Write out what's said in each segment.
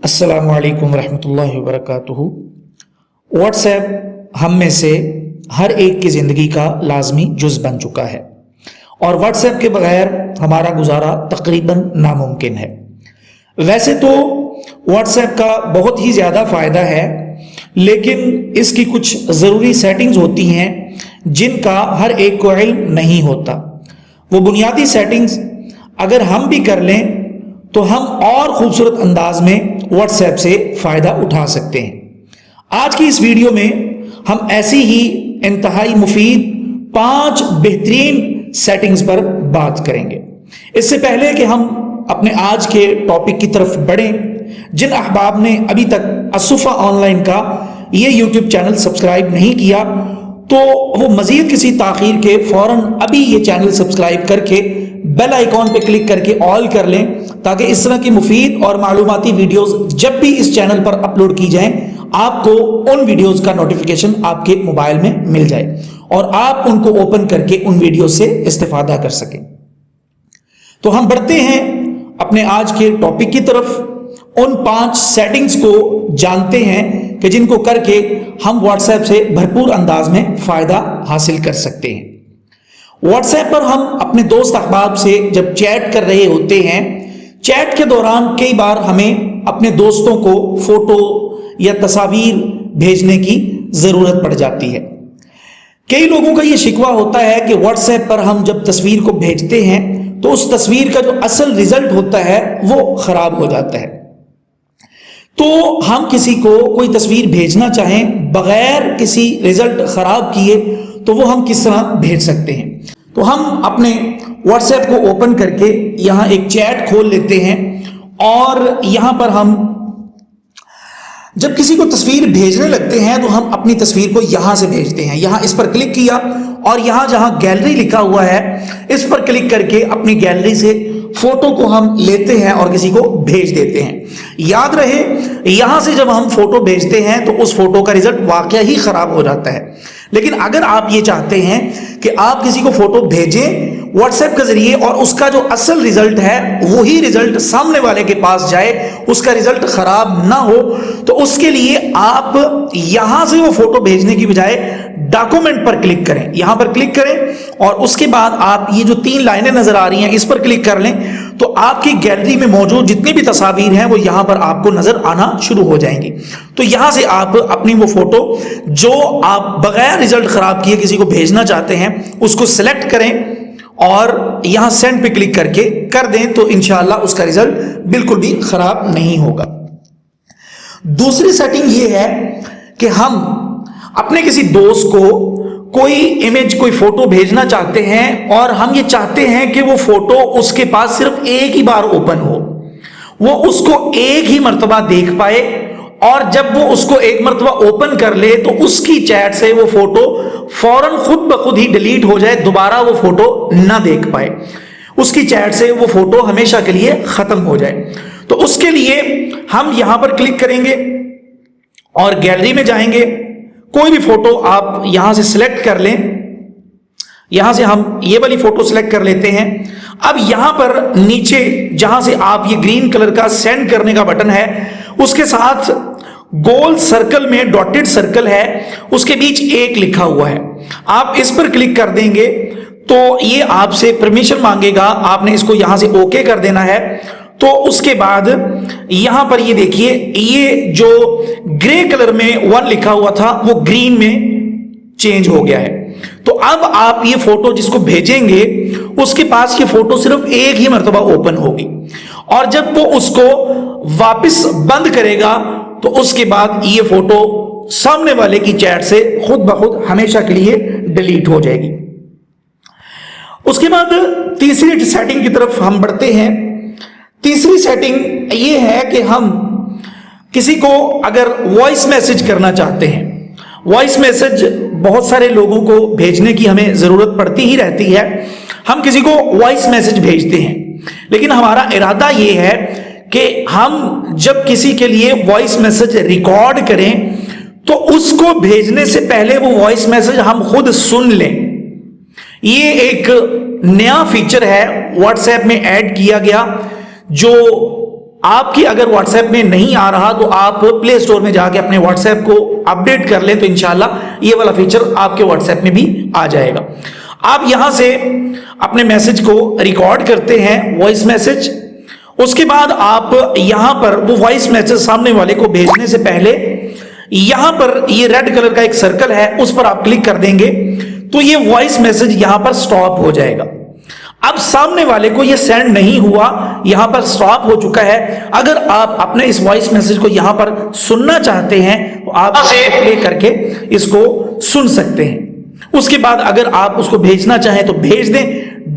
अस्सलामु अलैकुम रहमतुल्लाहि वबरकातुहू। व्हाट्सएप हम में से हर एक की ज़िंदगी का लाजमी जुज़ बन चुका है और व्हाट्सएप के बगैर हमारा गुजारा तकरीबन नामुमकिन है। वैसे तो व्हाट्सएप का बहुत ही ज़्यादा फ़ायदा है, लेकिन इसकी कुछ ज़रूरी सेटिंग्स होती हैं जिनका हर एक को इल्म नहीं होता। वो बुनियादी सेटिंग्स अगर हम भी कर लें तो हम और खूबसूरत अंदाज में व्हाट्सएप से फ़ायदा उठा सकते हैं। आज की इस वीडियो में हम ऐसी ही इंतहाई मुफीद 5 बेहतरीन सेटिंग्स पर बात करेंगे। इससे पहले कि हम अपने आज के टॉपिक की तरफ बढ़ें, जिन अहबाब ने अभी तक असुफा ऑनलाइन का ये यूट्यूब चैनल सब्सक्राइब नहीं किया तो वो मज़ीद किसी ताख़ीर के फ़ौरन अभी ये चैनल सब्सक्राइब करके बेल आइकॉन पे क्लिक करके ऑल कर लें, ताकि इस तरह की मुफीद और मालूमाती वीडियोस जब भी इस चैनल पर अपलोड की जाएं आपको उन वीडियोस का नोटिफिकेशन आपके मोबाइल में मिल जाए और आप उनको ओपन करके उन वीडियो से इस्तेफादा कर सकें। तो हम बढ़ते हैं अपने आज के टॉपिक की तरफ। उन 5 सेटिंग्स को जानते हैं कि जिनको करके हम व्हाट्सएप से भरपूर अंदाज में फ़ायदा हासिल कर सकते हैं। व्हाट्सएप पर हम अपने दोस्त अहबाब से जब चैट कर रहे होते हैं, चैट के दौरान कई बार हमें अपने दोस्तों को फोटो या तस्वीर भेजने की ज़रूरत पड़ जाती है। कई लोगों का ये शिकवा होता है कि व्हाट्सएप पर हम जब तस्वीर को भेजते हैं तो उस तस्वीर का जो असल रिजल्ट होता है वो ख़राब हो जाता है। तो हम किसी को कोई तस्वीर भेजना चाहें बगैर किसी रिजल्ट ख़राब किए तो वो हम किस तरह भेज सकते हैं। तो हम अपने व्हाट्सएप को ओपन करके यहाँ एक चैट खोल लेते हैं और यहाँ पर हम जब किसी को तस्वीर भेजने लगते हैं तो हम अपनी तस्वीर को यहाँ से भेजते हैं। यहाँ इस पर क्लिक किया और यहाँ जहाँ गैलरी लिखा हुआ है इस पर क्लिक करके अपनी गैलरी से फोटो को हम लेते हैं और किसी को भेज देते हैं। याद रहे, यहाँ से जब हम फोटो भेजते हैं तो उस फोटो का रिजल्ट वाकई ही खराब हो जाता है। लेकिन अगर आप ये चाहते हैं कि आप किसी को फोटो भेजें व्हाट्सएप के जरिए और उसका जो असल रिजल्ट है वही रिजल्ट सामने वाले के पास जाए, उसका रिजल्ट खराब ना हो, तो उसके लिए आप यहां से वो फोटो भेजने की बजाय डॉक्यूमेंट पर क्लिक करें। यहां पर क्लिक करें और उसके बाद आप ये जो 3 लाइनें नजर आ रही हैं इस पर क्लिक कर लें तो आपकी गैलरी में मौजूद जितनी भी तस्वीर हैं वो यहां पर आपको नजर आना शुरू हो जाएंगी। तो यहां से आप अपनी वो फोटो जो आप बगैर रिजल्ट खराब किए किसी को भेजना चाहते हैं उसको सिलेक्ट करें और यहां सेंड पे क्लिक करके कर दें तो इंशाअल्लाह उसका रिजल्ट बिल्कुल भी खराब नहीं होगा। दूसरी सेटिंग ये है कि हम अपने किसी दोस्त को कोई इमेज कोई फोटो भेजना चाहते हैं और हम ये चाहते हैं कि वो फोटो उसके पास सिर्फ एक ही बार ओपन हो, वो उसको एक ही मर्तबा देख पाए और जब वो उसको एक मर्तबा ओपन कर ले तो उसकी चैट से वो फोटो फौरन खुद ब खुद ही डिलीट हो जाए, दोबारा वो फोटो ना देख पाए, उसकी चैट से वो फोटो हमेशा के लिए खत्म हो जाए। तो उसके लिए हम यहां पर क्लिक करेंगे और गैलरी में जाएंगे। कोई भी फोटो आप यहां से सिलेक्ट कर लें। यहां से हम ये वाली फोटो सिलेक्ट कर लेते हैं। अब यहां पर नीचे जहां से आप ये ग्रीन कलर का सेंड करने का बटन है उसके साथ गोल सर्कल में डॉटेड सर्कल है, उसके बीच 1 लिखा हुआ है। आप इस पर क्लिक कर देंगे तो ये आपसे परमिशन मांगेगा, आपने इसको यहां से ओके कर देना है। तो उसके बाद यहां पर ये देखिए ये जो ग्रे कलर में 1 लिखा हुआ था वो ग्रीन में चेंज हो गया है। तो अब आप ये फोटो जिसको भेजेंगे उसके पास ये फोटो सिर्फ एक ही मर्तबा ओपन होगी और जब वो उसको वापस बंद करेगा तो उसके बाद ये फोटो सामने वाले की चैट से खुद ब खुद हमेशा के लिए डिलीट हो जाएगी। उसके बाद तीसरी सेटिंग की तरफ हम बढ़ते हैं। तीसरी सेटिंग ये है कि हम किसी को अगर वॉइस मैसेज करना चाहते हैं, वॉइस मैसेज बहुत सारे लोगों को भेजने की हमें ज़रूरत पड़ती ही रहती है, हम किसी को वॉइस मैसेज भेजते हैं, लेकिन हमारा इरादा ये है कि हम जब किसी के लिए वॉइस मैसेज रिकॉर्ड करें तो उसको भेजने से पहले वो वॉइस मैसेज हम खुद सुन लें। ये एक नया फीचर है व्हाट्सएप में ऐड किया गया जो آپ کی اگر واٹس ایپ میں نہیں آ رہا تو آپ پلے اسٹور میں جا کے اپنے واٹس ایپ کو اپڈیٹ کر لیں تو انشاءاللہ یہ والا فیچر آپ کے واٹس ایپ میں بھی آ جائے گا. آپ یہاں سے اپنے میسج کو ریکارڈ کرتے ہیں وائس میسج. اس کے بعد آپ یہاں پر وہ وائس میسج سامنے والے کو بھیجنے سے پہلے یہاں پر یہ ریڈ کلر کا ایک سرکل ہے اس پر آپ کلک کر دیں گے تو یہ وائس میسج یہاں پر سٹاپ ہو جائے گا. اب سامنے والے کو یہ سینڈ نہیں ہوا, یہاں پر سٹاپ ہو چکا ہے. اگر آپ اپنے اس وائس میسج کو یہاں پر سننا چاہتے ہیں تو آپ پلے کر کے اس کو سن سکتے ہیں. اس کے بعد اگر آپ اس کو بھیجنا چاہیں تو بھیج دیں,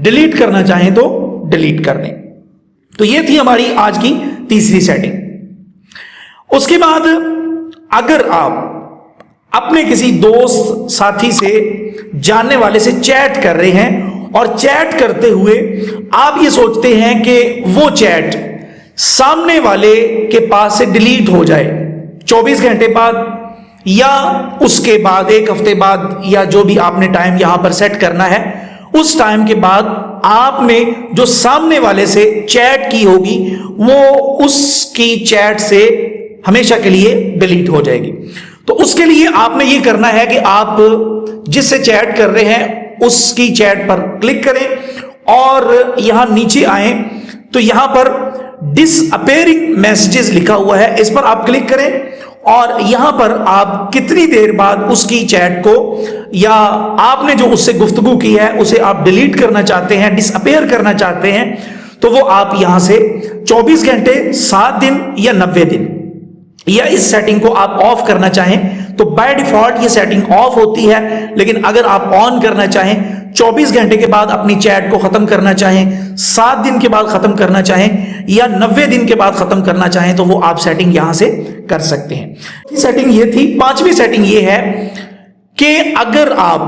ڈیلیٹ کرنا چاہیں تو ڈیلیٹ کر دیں. تو یہ تھی ہماری آج کی تیسری سیٹنگ. اس کے بعد اگر آپ اپنے کسی دوست ساتھی سے جاننے والے سے چیٹ کر رہے ہیں اور چیٹ کرتے ہوئے آپ یہ سوچتے ہیں کہ وہ چیٹ سامنے والے کے پاس سے ڈیلیٹ ہو جائے 24 گھنٹے بعد یا اس کے بعد 1 ہفتے بعد یا جو بھی آپ نے ٹائم یہاں پر سیٹ کرنا ہے, اس ٹائم کے بعد آپ نے جو سامنے والے سے چیٹ کی ہوگی وہ اس کی چیٹ سے ہمیشہ کے لیے ڈیلیٹ ہو جائے گی. تو اس کے لیے آپ نے یہ کرنا ہے کہ آپ جس سے چیٹ کر رہے ہیں اس کی چیٹ پر کلک کریں اور یہاں نیچے آئیں تو یہاں پر ڈس اپیئرنگ میسجز لکھا ہوا ہے, اس پر آپ کلک کریں اور یہاں پر آپ کتنی دیر بعد اس کی چیٹ کو یا آپ نے جو اس سے گفتگو کی ہے اسے آپ ڈیلیٹ کرنا چاہتے ہیں, ڈس اپیئر کرنا چاہتے ہیں تو وہ آپ یہاں سے 24 گھنٹے 7 دن یا 90 دن یا اس سیٹنگ کو آپ آف کرنا چاہیں تو بائی ڈیفالٹ یہ سیٹنگ آف ہوتی ہے, لیکن اگر آپ آن کرنا چاہیں 24 گھنٹے کے بعد اپنی چیٹ کو ختم کرنا چاہیں, 7 دن کے بعد ختم کرنا چاہیں یا 90 دن کے بعد ختم کرنا چاہیں تو وہ آپ سیٹنگ یہاں سے کر سکتے ہیں. سیٹنگ یہ تھی. 5ویں سیٹنگ یہ ہے کہ اگر آپ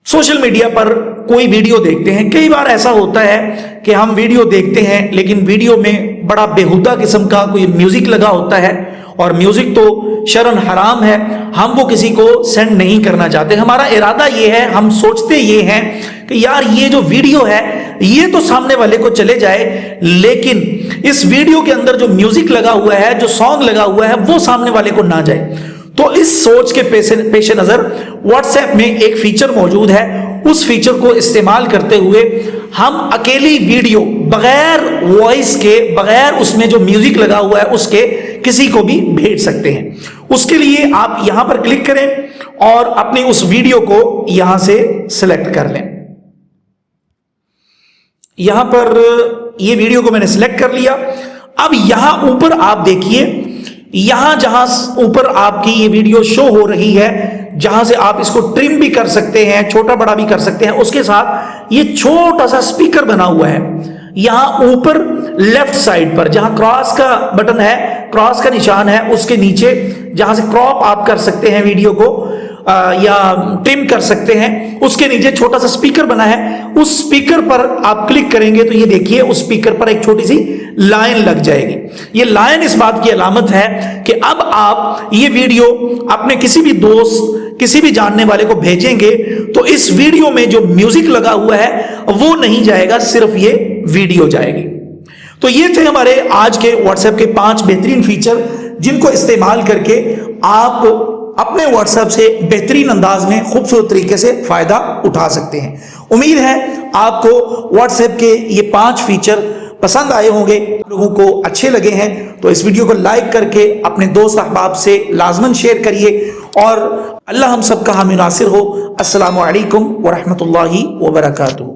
سوشل میڈیا پر کوئی ویڈیو دیکھتے ہیں, کئی بار ایسا ہوتا ہے کہ ہم ویڈیو دیکھتے ہیں لیکن ویڈیو میں بڑا بےہودہ قسم کا کوئی میوزک لگا ہوتا ہے اور میوزک تو شرعن حرام ہے, ہم وہ کسی کو سینڈ نہیں کرنا چاہتے. ہمارا ارادہ یہ ہے, ہم سوچتے یہ ہیں کہ یار یہ جو ویڈیو ہے یہ تو سامنے والے کو چلے جائے لیکن اس ویڈیو کے اندر جو میوزک لگا ہوا ہے, جو سانگ لگا ہوا ہے وہ سامنے والے کو نہ جائے. تو اس سوچ کے پیش نظر واٹس ایپ میں ایک فیچر موجود ہے, اس فیچر کو استعمال کرتے ہوئے ہم اکیلی ویڈیو بغیر وائس کے, بغیر اس میں جو میوزک لگا ہوا ہے اس کے کسی کو بھی بھیج سکتے ہیں. اس کے لیے آپ یہاں پر کلک کریں اور اپنی اس ویڈیو کو یہاں سے سلیکٹ کر لیں. یہاں پر یہ ویڈیو کو میں نے سلیکٹ کر لیا. اب یہاں اوپر آپ دیکھیے, یہاں جہاں اوپر آپ کی یہ ویڈیو شو ہو رہی ہے, جہاں سے آپ اس کو ٹرم بھی کر سکتے ہیں, چھوٹا بڑا بھی کر سکتے ہیں, اس کے ساتھ یہ چھوٹا سا سپیکر بنا ہوا ہے. یہاں اوپر لیفٹ سائڈ پر جہاں کراس کا بٹن ہے, کراس کا نشان ہے, اس کے نیچے جہاں سے کراپ آپ کر سکتے ہیں ویڈیو کو یا ٹرم کر سکتے ہیں, اس کے نیچے چھوٹا سا سپیکر بنا ہے. اس سپیکر پر آپ کلک کریں گے تو یہ دیکھیے اس سپیکر پر ایک چھوٹی سی لائن لگ جائے گی. یہ لائن اس بات کی علامت ہے کہ اب آپ یہ ویڈیو اپنے کسی بھی دوست, کسی بھی جاننے والے کو بھیجیں گے تو اس ویڈیو میں جو میوزک لگا ہوا ہے وہ نہیں جائے گا, صرف یہ ویڈیو جائے گی. تو یہ تھے ہمارے آج کے واٹس ایپ کے 5 بہترین فیچر جن کو استعمال کر کے آپ اپنے واٹس ایپ سے بہترین انداز میں خوبصورت طریقے سے فائدہ اٹھا سکتے ہیں. امید ہے آپ کو واٹس ایپ کے یہ 5 فیچر پسند آئے ہوں گے, لوگوں کو اچھے لگے ہیں تو اس ویڈیو کو لائک کر کے اپنے دوست احباب سے لازماً شیئر کریے اور اللہ ہم سب کا حامی ناصر ہو. السلام علیکم ورحمۃ اللہ وبرکاتہ.